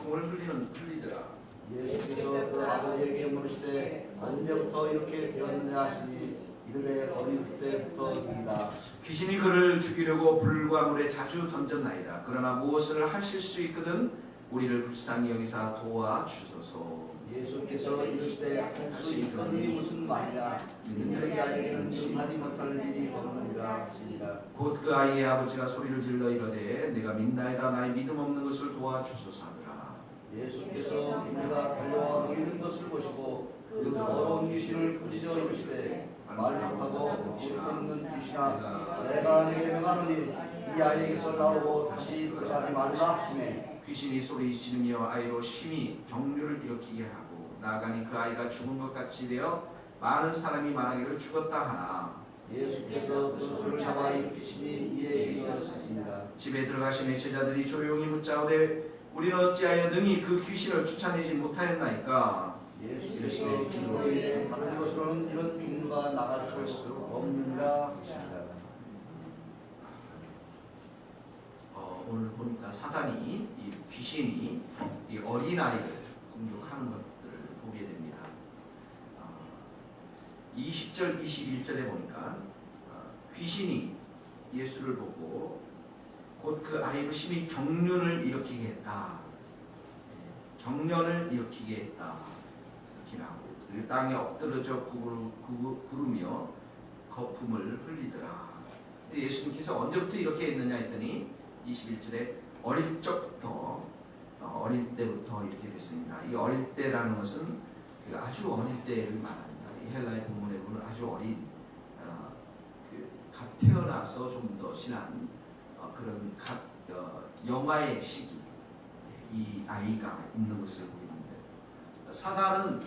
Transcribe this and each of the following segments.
거품을 흘리더라. 예수께서 그 아버지에게 물으시되 언제부터 이렇게 되었느냐 하시니 이르되 어릴 때부터이다. 귀신이 그를 죽이려고 불과 물에 자주 던졌나이다. 그러나 무엇을 하실 수 있거든 우리를 불쌍히 여기사 도와주소서. 예수께서 이르시되 할 수 있던 일이 무슨 말이냐 믿는 자에게는 하지 못할 일이 없느니라 하시니라. 곧 그 아이의 아버지가 소리를 질러 이르되 내가 믿나이다. 나의 믿음 없는 것을 도와주소서 하더라. 예수께서 그가 달려와 누이는 것을 보시고 그 더러운 귀신을 꾸짖어 이르시되 말 못하고 못 듣는 귀신아 내가 네게 명하노니 이 아이에게서 나오고 다시 들어가지 말라 하시매 귀신이 소리 지르며 아이로 심히 경류를 일으키게 하고 나아가니 그 아이가 죽은 것 같이 되어 많은 사람이 말하기를 죽었다 하나 예수께서 그 손을 잡아 이 귀신이 이에 이르렀습니다. 집에 들어가시매 제자들이 조용히 묻자오되 우리는 어찌하여 능히 그 귀신을 쫓아내지 못하였나이까. 예수께서 기도로 인해 다른 것으로는 이런 종류가 나갈 수 없느니라 하시니라. 오늘 보니까 사단이 이 귀신이 이 어린아이를 공격하는 것들을 보게 됩니다. 20절 21절에 보니까 귀신이 예수를 보고 곧 그 아이로 심히 경련을 일으키게 했다. 경련을 일으키게 했다. 이렇게 나오고 그 땅에 엎드러져 구르며 거품을 흘리더라. 예수님께서 언제부터 이렇게 했느냐 했더니 21절에 어릴 적부터 어릴 때부터 이렇게 됐습니다. 이 어릴 때라는 것은 그 아주 어릴 때를 말합니다. 이 헬라의 본문에 보면 아주 어린 갓 태어나서 좀 더 신한 그런 영아의 시기 이 아이가 있는 것을 보이는데 사단은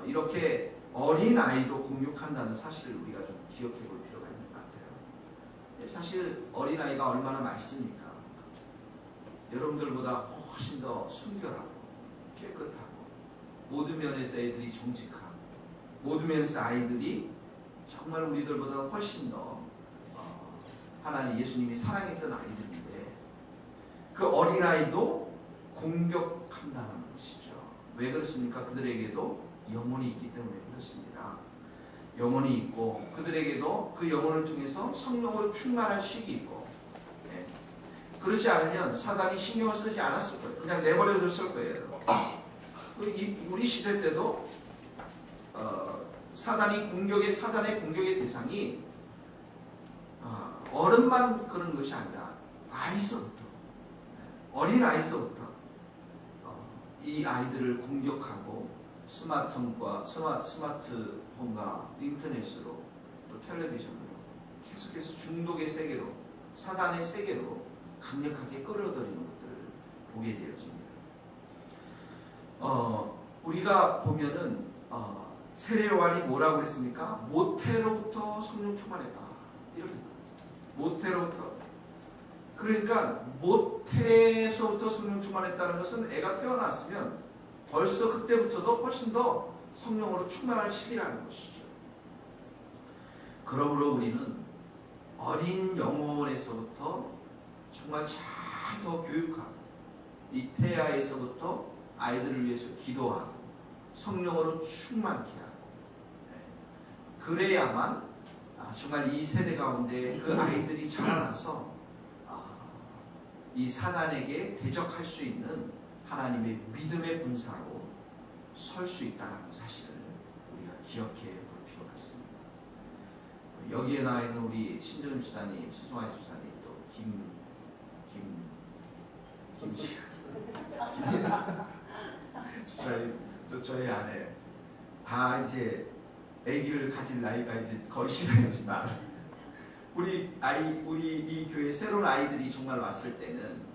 이렇게 어린 아이도 공격한다는 사실을 우리가 좀 기억해 볼 필요가 있는 것 같아요. 사실 어린 아이가 얼마나 많습니까? 여러분들보다 훨씬 더 순결하고 깨끗하고 모든 면에서 애들이 정직하고 모든 면에서 아이들이 정말 우리들보다 훨씬 더 하나님 예수님이 사랑했던 아이들인데 그 어린아이도 공격한다는 것이죠. 왜 그렇습니까? 그들에게도 영혼이 있기 때문에 그렇습니다. 영혼이 있고 그들에게도 그 영혼을 통해서 성령으로 충만한 식이 있고 그렇지 않으면 사단이 신경을 쓰지 않았을 거예요. 그냥 내버려뒀을 거예요. 우리 시대 때도 사단의 공격의 대상이 어른만 그런 것이 아니라 아이서부터 어린 아이서부터 이 아이들을 공격하고 스마트폰과 인터넷으로 또 텔레비전으로 계속해서 중독의 세계로 사단의 세계로 강력하게 끌어들이는 것들을 보게 되어집니다. 우리가 보면은 세례요한이 뭐라고 그랬습니까? 모태로부터 성령 충만했다 이렇게 모태로부터 그러니까 모태에서부터 성령 충만했다는 것은 애가 태어났으면 벌써 그때부터도 훨씬 더 성령으로 충만할 시기라는 것이죠. 그러므로 우리는 어린 영혼에서부터 정말 잘 더 교육하고 이 태아에서부터 아이들을 위해서 기도하고 성령으로 충만케 하고 그래야만 정말 이 세대 가운데 그 아이들이 자라나서 이 사단에게 대적할 수 있는 하나님의 믿음의 분사로 설 수 있다는 사실을 우리가 기억해 볼 필요가 있습니다. 여기에 나와 있는 우리 신전 집사님, 수송아 집사님, 또 집사님, 또 저희 아내 다 이제 아기를 가질 나이가 이제 거의 시간이지만 우리 이 교회 새로운 아이들이 정말 왔을 때는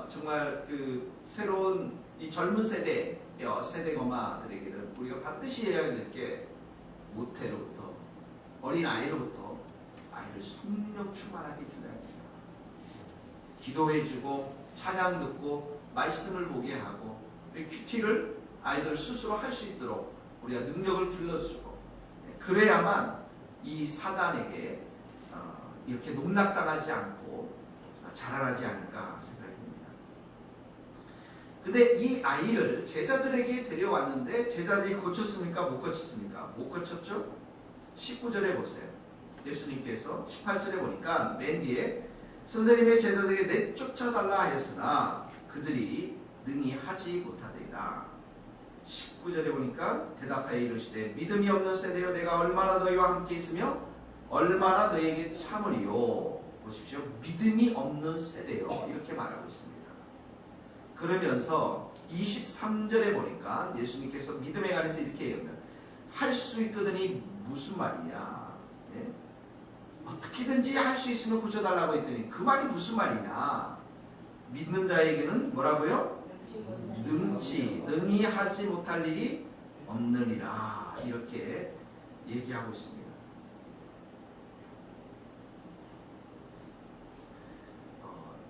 정말 그 새로운 이 젊은 세대거마들에게는 우리가 반드시 해야 될 게 모태로부터 어린 아이로부터 아이를 성령 충만하게 길러야 된다. 기도해주고 찬양 듣고 말씀을 보게 하고 큐티를 아이들 스스로 할 수 있도록 우리가 능력을 길러주고 그래야만 이 사단에게 이렇게 농락당하지 않고 자라나지 않을까 생각이 듭니다. 근데 이 아이를 제자들에게 데려왔는데 제자들이 고쳤습니까? 못 고쳤습니까? 못 고쳤죠? 19절에 보세요. 예수님께서 18절에 보니까 맨 뒤에 선생님의 제자들에게 내쫓아달라 하였으나 그들이 능히 하지 못하더이다. 19절에 보니까 대답하여 이르시되 믿음이 없는 세대여 내가 얼마나 너희와 함께 있으며 얼마나 너희에게 참으리요. 보십시오. 믿음이 없는 세대요. 이렇게 말하고 있습니다. 그러면서 23절에 보니까 예수님께서 믿음에 관해서 이렇게 얘기합니다. 할 수 있거든이 무슨 말이냐. 예? 어떻게든지 할 수 있으면 고쳐달라고 했더니 그 말이 무슨 말이냐. 믿는 자에게는 뭐라고요? 능히 하지 못할 일이 없느니라. 이렇게 얘기하고 있습니다.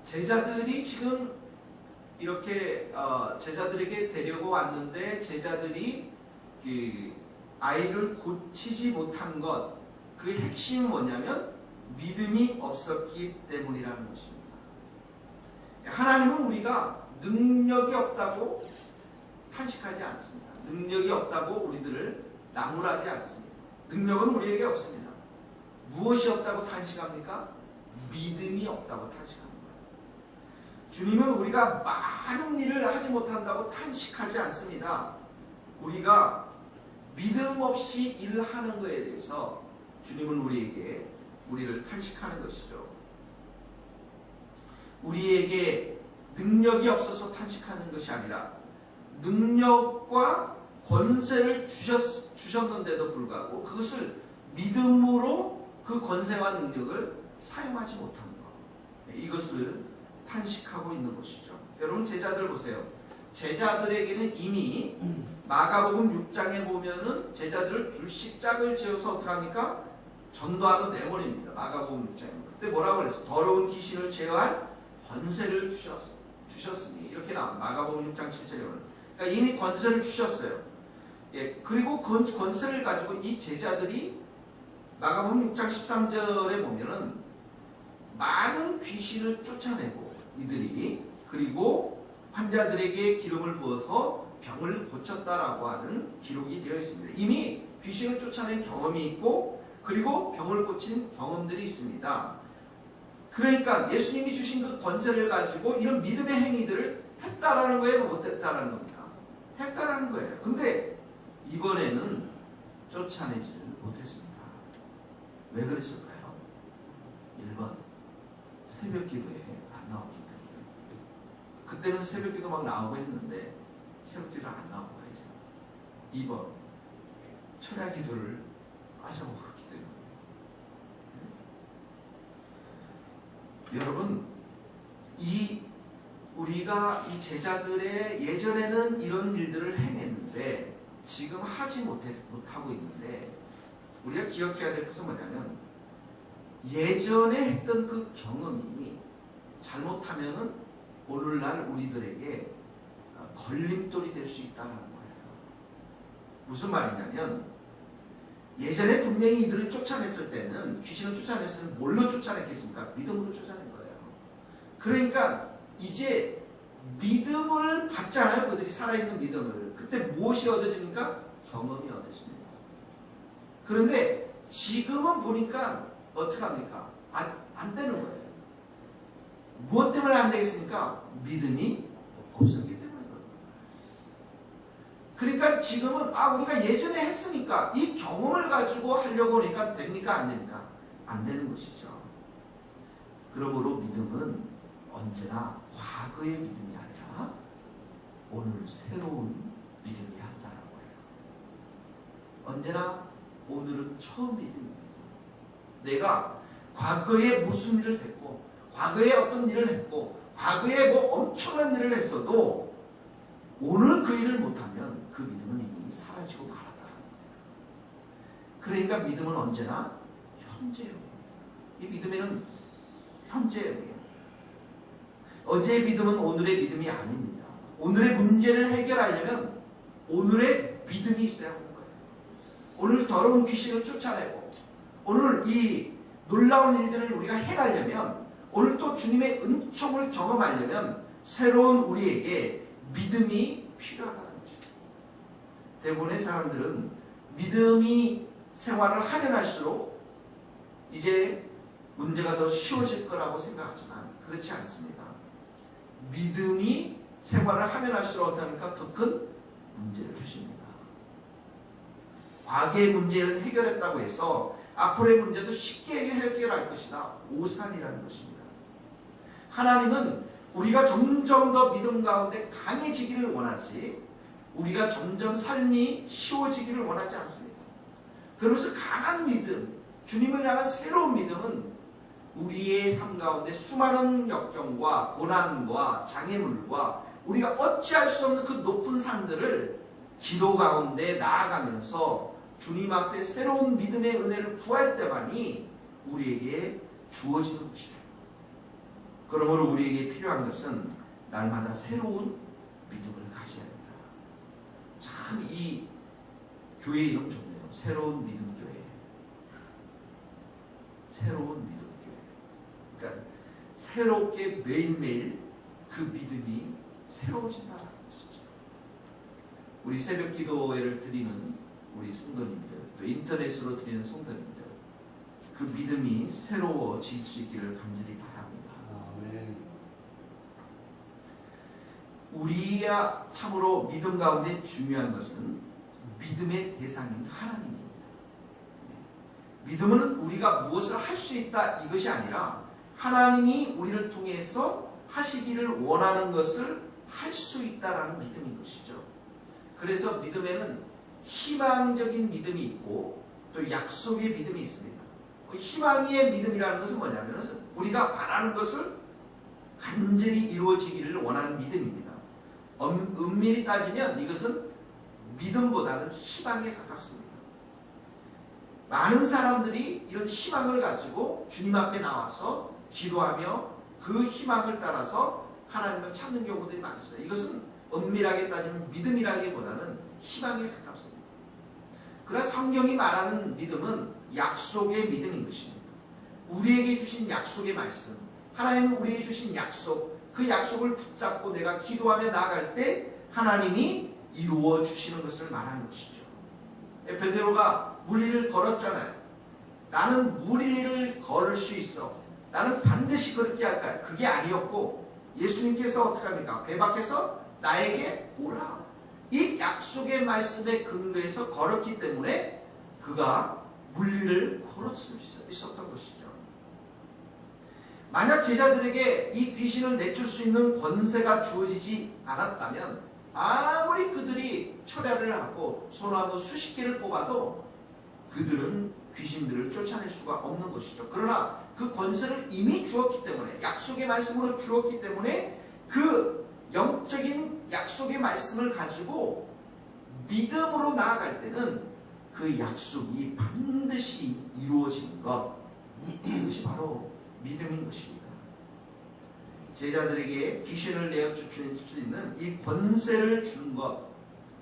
제자들이 지금 이렇게 제자들에게 데리고 왔는데 제자들이 그 아이를 고치지 못한 것, 그 핵심은 뭐냐면 믿음이 없었기 때문이라는 것입니다. 하나님은 우리가 능력이 없다고 탄식하지 않습니다. 능력이 없다고 우리들을 나무라지 않습니다. 능력은 우리에게 없습니다. 무엇이 없다고 탄식합니까? 믿음이 없다고 탄식합니다. 주님은 우리가 많은 일을 하지 못한다고 탄식하지 않습니다. 우리가 믿음 없이 일하는 것에 대해서 주님은 우리를 탄식하는 것이죠. 우리에게 능력이 없어서 탄식하는 것이 아니라 능력과 권세를 주셨는데도 불구하고 그것을 믿음으로 그 권세와 능력을 사용하지 못한 것, 이것을 탄식하고 있는 것이죠. 여러분 제자들 보세요. 제자들에게는 이미 마가복음 6장에 보면은 제자들을 둘씩 짝을 지어서 어떻게 합니까? 전도하러 내보냅니다. 마가복음 6장에. 그때 뭐라고 그랬어? 더러운 귀신을 제어할 권세를 주셨으니 이렇게 나와. 마가복음 6장 7절에 보면. 그러니까 이미 권세를 주셨어요. 예, 그리고 그 권세를 가지고 이 제자들이 마가복음 6장 13절에 보면은 많은 귀신을 쫓아내고 이들이 그리고 환자들에게 기름을 부어서 병을 고쳤다라고 하는 기록이 되어 있습니다. 이미 귀신을 쫓아낸 경험이 있고 그리고 병을 고친 경험들이 있습니다. 그러니까 예수님이 주신 그 권세를 가지고 이런 믿음의 행위들을 했다라는 거예요? 못했다라는 겁니까? 했다라는 거예요. 근데 이번에는 쫓아내지를 못했습니다. 왜 그랬을까요? 1번 새벽 기도에 안 나왔기 때문에. 그때는 새벽 기도 막 나오고 했는데 새벽 기도를 안 나온 거예요. 2번 철야 기도를 빠져먹었기 때문에. 여러분, 우리가 이 제자들의 예전에는 이런 일들을 행했는데 지금 하지 못하고 있는데 우리가 기억해야 될 것은 뭐냐면 예전에 했던 그 경험이 잘못하면은 오늘날 우리들에게 걸림돌이 될 수 있다는 거예요. 무슨 말이냐면 예전에 분명히 이들을 쫓아냈을 때는 귀신을 쫓아냈을 때는 뭘로 쫓아냈겠습니까? 믿음으로 쫓아낸 거예요. 그러니까 이제 믿음을 받잖아요. 그들이 살아있는 믿음을. 그때 무엇이 얻어집니까? 경험이 얻어집니다. 그런데 지금은 보니까 어떻게 합니까? 안 되는 거예요. 무엇 때문에 안 되겠습니까? 믿음이 없었기 때문에 그런 거예요. 그러니까 지금은 우리가 예전에 했으니까 이 경험을 가지고 하려고 하니까 됩니까? 안 됩니까? 안 되는 것이죠. 그러므로 믿음은 언제나 과거의 믿음이 아니라 오늘 새로운 믿음이 한다는 거예요. 언제나 오늘은 처음 믿음입니다. 내가 과거에 무슨 일을 했고 과거에 어떤 일을 했고 과거에 뭐 엄청난 일을 했어도 오늘 그 일을 못하면 그 믿음은 이미 사라지고 말았다는 거예요. 그러니까 믿음은 언제나 현재형입니다. 이 믿음에는 현재형이에요. 어제의 믿음은 오늘의 믿음이 아닙니다. 오늘의 문제를 해결하려면 오늘의 믿음이 있어야 하는 거예요. 오늘 더러운 귀신을 쫓아내고 오늘 이 놀라운 일들을 우리가 해가려면 오늘 또 주님의 은총을 경험하려면 새로운 우리에게 믿음이 필요하다는 것입니다. 대부분의 사람들은 믿음이 생활을 하면 할수록 이제 문제가 더 쉬워질 거라고 생각하지만 그렇지 않습니다. 믿음이 생활을 하면 할수록 어떻습니까? 더 큰 문제를 주십니다. 과거의 문제를 해결했다고 해서 앞으로의 문제도 쉽게 해결할 것이다. 오산이라는 것입니다. 하나님은 우리가 점점 더 믿음 가운데 강해지기를 원하지 우리가 점점 삶이 쉬워지기를 원하지 않습니다. 그러면서 강한 믿음, 주님을 향한 새로운 믿음은 우리의 삶 가운데 수많은 역경과 고난과 장애물과 우리가 어찌할 수 없는 그 높은 산들을 기도 가운데 나아가면서 주님 앞에 새로운 믿음의 은혜를 구할 때만이 우리에게 주어지는 것이에요. 그러므로 우리에게 필요한 것은 날마다 새로운 믿음을 가져야 합니다. 참 이 교회 이름 좋네요. 새로운 믿음 교회. 새로운 믿음 교회. 그러니까 새롭게 매일매일 그 믿음이 새로워진다는 것이죠. 우리 새벽 기도회를 드리는 우리 성도님들, 또 인터넷으로 드리는 성도님들, 그 믿음이 새로워질 수 있기를 간절히 바랍니다. 아멘. 우리야 참으로 믿음 가운데 중요한 것은 믿음의 대상인 하나님입니다. 믿음은 우리가 무엇을 할 수 있다 이것이 아니라 하나님이 우리를 통해서 하시기를 원하는 것을 할 수 있다라는 믿음인 것이죠. 그래서 믿음에는 희망적인 믿음이 있고 또 약속의 믿음이 있습니다. 희망의 믿음이라는 것은 뭐냐면 우리가 바라는 것을 간절히 이루어지기를 원하는 믿음입니다. 엄밀히 따지면 이것은 믿음보다는 희망에 가깝습니다. 많은 사람들이 이런 희망을 가지고 주님 앞에 나와서 기도하며 그 희망을 따라서 하나님을 찾는 경우들이 많습니다. 이것은 엄밀하게 따지면 믿음이라기보다는 희망에 가깝습니다. 그러나 성경이 말하는 믿음은 약속의 믿음인 것입니다. 우리에게 주신 약속의 말씀, 하나님은 우리에게 주신 약속, 그 약속을 붙잡고 내가 기도하며 나아갈 때 하나님이 이루어 주시는 것을 말하는 것이죠. 베드로가 물리를 걸었잖아요. 나는 물리를 걸을 수 있어. 나는 반드시 그렇게 할 거야. 그게 아니었고 예수님께서 어떻게 합니까? 배박해서 나에게 오라. 이 약속의 말씀에 근거해서 걸었기 때문에 그가 물리를 걸을 수 있었던 것이죠. 만약 제자들에게 이 귀신을 내출 수 있는 권세가 주어지지 않았다면 아무리 그들이 철야를 하고 소나무 수십 개를 뽑아도 그들은 귀신들을 쫓아낼 수가 없는 것이죠. 그러나 그 권세를 이미 주었기 때문에 약속의 말씀으로 주었기 때문에 그 영적인 약속의 말씀을 가지고 믿음으로 나아갈 때는 그 약속이 반드시 이루어지는 것, 이것이 바로 믿음인 것입니다. 제자들에게 귀신을 내어쫓을 수 있는 이 권세를 주는 것,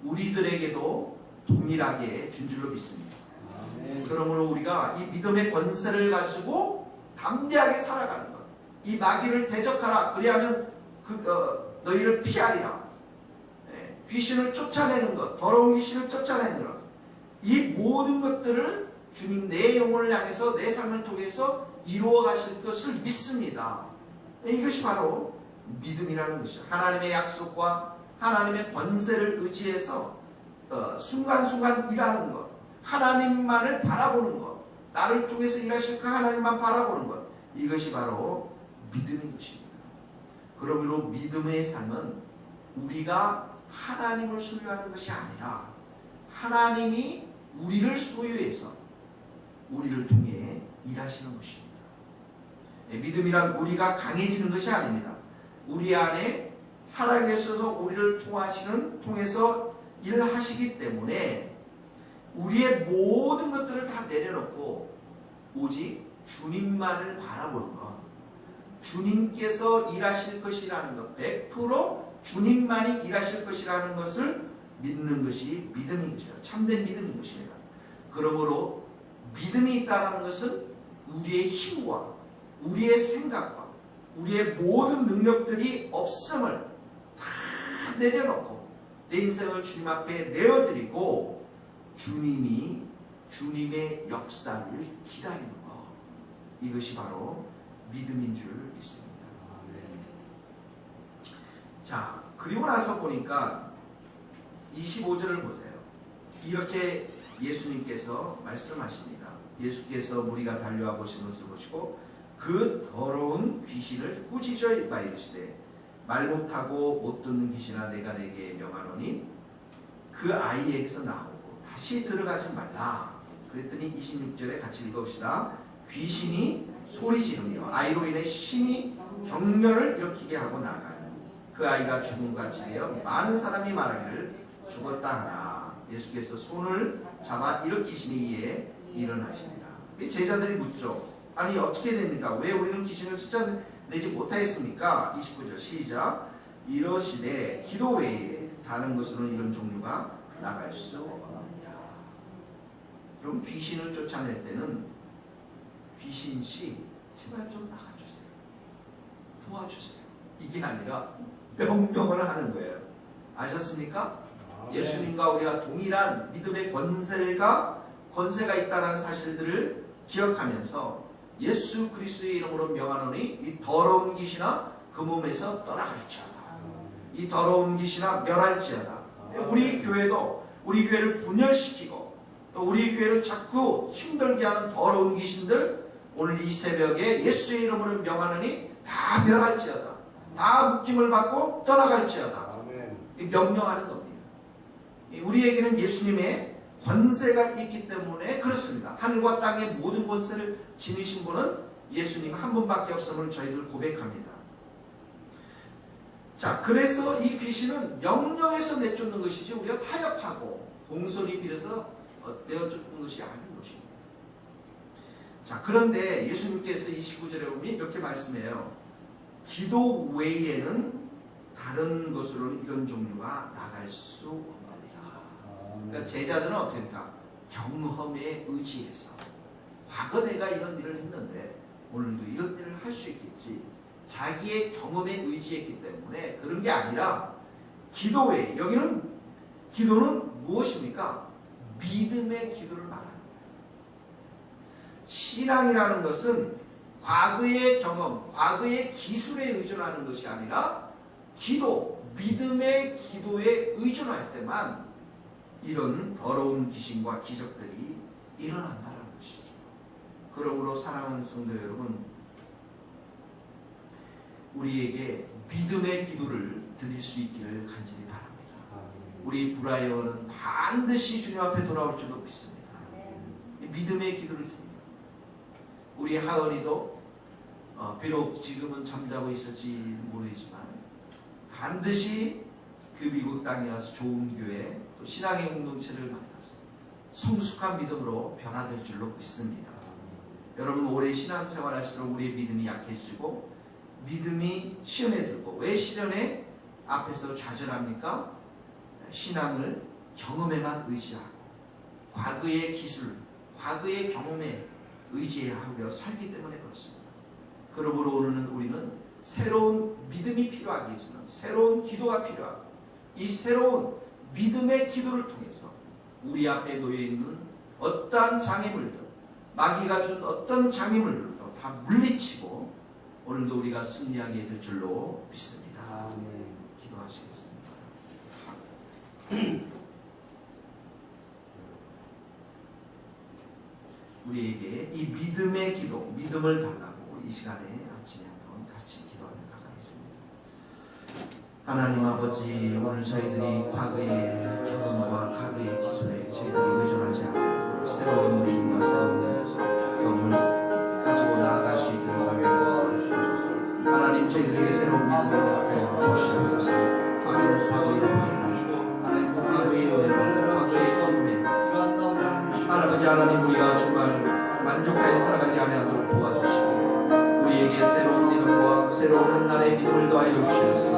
우리들에게도 동일하게 준 줄로 믿습니다. 그러므로 우리가 이 믿음의 권세를 가지고 담대하게 살아가는 것, 이 마귀를 대적하라. 그리하면 너희를 피하리라. 귀신을 쫓아내는 것, 더러운 귀신을 쫓아내는 것, 이 모든 것들을 주님 내 영혼을 향해서 내 삶을 통해서 이루어 가실 것을 믿습니다. 이것이 바로 믿음이라는 것이죠. 하나님의 약속과 하나님의 권세를 의지해서 순간순간 일하는 것, 하나님만을 바라보는 것, 나를 통해서 일하실 그 하나님만 바라보는 것, 이것이 바로 믿음인 것입니다. 그러므로 믿음의 삶은 우리가 하나님을 소유하는 것이 아니라 하나님이 우리를 소유해서 우리를 통해 일하시는 것입니다. 믿음이란 우리가 강해지는 것이 아닙니다. 우리 안에 살아계셔서 우리를 통해서 일하시기 때문에 우리의 모든 것들을 다 내려놓고 오직 주님만을 바라보는 것, 주님께서 일하실 것이라는 것, 100% 주님만이 일하실 것이라는 것을 믿는 것이 믿음인 것입니다. 참된 믿음인 것입니다. 그러므로 믿음이 있다는 것은 우리의 힘과 우리의 생각과 우리의 모든 능력들이 없음을 다 내려놓고 내 인생을 주님 앞에 내어드리고 주님의 역사를 기다리는 것, 이것이 바로 믿음인 줄 믿습니다. 자, 그리고 나서 보니까 25절을 보세요. 이렇게 예수님께서 말씀하십니다. 예수께서 무리가 달려와 보신 것을 보시고 그 더러운 귀신을 꾸짖어 이르시되 말 못하고 못 듣는 귀신아 내가 내게 명하노니 그 아이에게서 나오고 다시 들어가지 말라. 그랬더니 26절에 같이 읽어봅시다. 귀신이 소리 지르며 아이로 인해 심히 경련을 일으키게 하고 나가니 그 아이가 죽음같이 되어 많은 사람이 말하기를 죽었다 하나 예수께서 손을 잡아 일으키시니 이에 일어나십니다. 제자들이 묻죠. 아니 어떻게 됩니까? 왜 우리는 귀신을 쫓아내지 못하였습니까? 29절 시작. 이러시되 기도 외에 다른 것으로는 이런 종류가 나갈 수 없느니라. 그럼 귀신을 쫓아낼 때는 귀신씨 제발 좀 나가주세요. 도와주세요. 이게 아니라 명령을 하는 거예요. 아셨습니까? 예수님과 우리가 동일한 믿음의 권세가 있다는 사실들을 기억하면서 예수 그리스도의 이름으로 명하노니 이 더러운 귀신아 그 몸에서 떠나갈지어다. 이 더러운 귀신아 멸할지어다. 우리 교회도 우리 교회를 분열시키고 또 우리 교회를 자꾸 힘들게 하는 더러운 귀신들 오늘 이 새벽에 예수의 이름으로 명하노니 다 멸할지어다. 다 묶임을 받고 떠나갈지어다. 이 명령하는 겁니다. 우리에게는 예수님의 권세가 있기 때문에 그렇습니다. 하늘과 땅의 모든 권세를 지니신 분은 예수님 한 분밖에 없음을 저희들 고백합니다. 자, 그래서 이 귀신은 명령해서 내쫓는 것이지 우리가 타협하고 공손히 빌어서 내어쫓는 것이 아닌 것입니다. 자, 그런데 예수님께서 29절에 보면 이렇게 말씀해요. 기도 외에는 다른 것으로는 이런 종류가 나갈 수 없느니라. 그러니까 제자들은 어떻게 합니까? 경험에 의지해서 과거 내가 이런 일을 했는데 오늘도 이런 일을 할 수 있겠지. 자기의 경험에 의지했기 때문에 그런 게 아니라 기도 외에, 여기는 기도는 무엇입니까? 믿음의 기도를 말하는 거예요. 신앙이라는 것은 과거의 경험, 과거의 기술에 의존하는 것이 아니라 기도, 믿음의 기도에 의존할 때만 이런 더러운 귀신과 기적들이 일어난다는 것이죠. 그러므로 사랑하는 성도 여러분, 우리에게 믿음의 기도를 드릴 수 있기를 간절히 바랍니다. 우리 브라이어는 반드시 주님 앞에 돌아올 줄로 믿습니다. 믿음의 기도를 드립니다. 우리 하은이도 비록 지금은 잠자고 있을지 모르지만 반드시 그 미국 땅에 가서 좋은 교회 또 신앙의 공동체를 만나서 성숙한 믿음으로 변화될 줄로 믿습니다. 여러분 오래 신앙생활 할수록 우리의 믿음이 약해지고 믿음이 시험에 들고, 왜 시련에 앞에서 좌절합니까? 신앙을 경험에만 의지하고 과거의 기술, 과거의 경험에 의지하며 살기 때문에 그렇습니다. 그러므로 오늘은 우리는 새로운 믿음이 필요하기 위해서는 새로운 기도가 필요하고, 이 새로운 믿음의 기도를 통해서 우리 앞에 놓여있는 어떠한 장애물들, 마귀가 준 어떤 장애물들도 다 물리치고 오늘도 우리가 승리하게 될 줄로 믿습니다. 기도하시겠습니다. 우리에게 이 믿음의 기도, 믿음을 달라고 이 시간에 아침에 한번 같이 기도하며 나가겠습니다. 하나님 아버지, 오늘 저희들이 과거의 경험과 과거의 기술에 저희들이 의존하지 않고 새로운 믿음과 새로운 경험을 가지고 나아갈 수 있기를 바랍니다. 하나님, 저희들에게 새로운 믿음을 하여 주시옵소서. 과거의 부분을 하나님, 그 과거의 은혜를, 과거의 경험에 할아버지 하나님, 우리가 정말 만족하여 살아가지 아니하도록 도와주시고 우리에게 새로운 믿음과 새로운 한날의 믿음을 더하여 주시옵소서.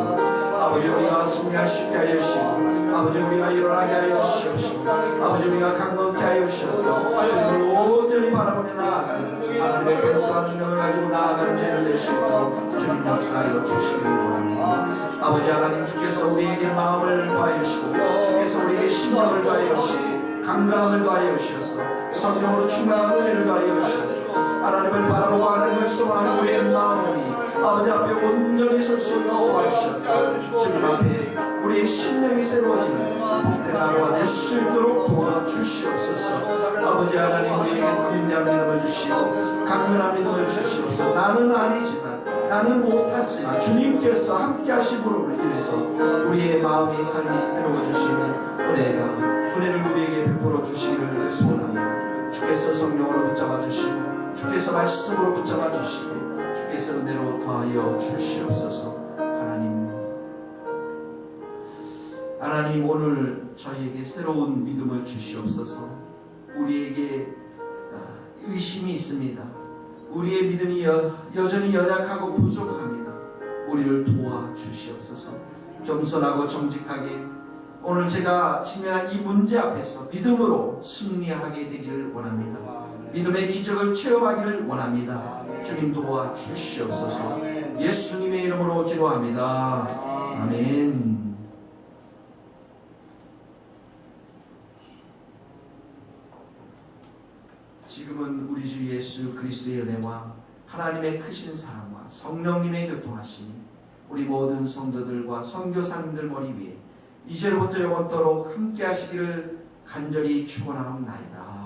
아버지, 우리가 승리할 할 수 있게 하여 주시고 아버지 우리가 일어나게 하여 주시옵시고 아버지 우리가 강건케 하여 주셔서 주님을 온전히 바라보며 나아가는 하나님의 백성한 능력을 가지고 나아가는 죄를 낼 수 있도록 주님 역사하여 주시기를 원합니다. 아버지 하나님 주께서 우리에게 마음을 더하여 주시고 주께서 우리에게 심령을 더하여 주시고 강건함을 더하여 주셔서 성령으로 충만한 은혜를 더하여 주셔서 하나님을 바라보고 하나님을 소망하는 우리의 마음이 아버지 앞에 온전히 설 수 있도록 도와주셔서 주님 앞에 우리의 심령이 새로워지는 복된 하루가 될 수 있도록 도와주시옵소서. 아버지 하나님 우리에게 담대한 믿음을 주시오 강건한 믿음을 주시옵소서. 나는 아니지만 나는 못하지만 주님께서 함께 하심으로 인해서 우리의 마음이 삶이 새로워질 수 있는 은혜를 우리에게 베풀어 주시기를 소원합니다. 주께서 성령으로 붙잡아 주시고 주께서 말씀으로 붙잡아 주시고 주께서 은혜로 더하여 주시옵소서. 하나님 오늘 저희에게 새로운 믿음을 주시옵소서. 우리에게 의심이 있습니다. 우리의 믿음이 여전히 연약하고 부족합니다. 우리를 도와주시옵소서. 겸손하고 정직하게 오늘 제가 직면한 이 문제 앞에서 믿음으로 승리하게 되기를 원합니다. 믿음의 기적을 체험하기를 원합니다. 주님 도와주시옵소서. 예수님의 이름으로 기도합니다. 아멘. 지금은 우리 주 예수 그리스도의 은혜와 하나님의 크신 사랑과 성령님의 교통하심이 우리 모든 성도들과 선교사님들 머리 위에 이제로부터 영원토록 함께 하시기를 간절히 축원하옵나이다.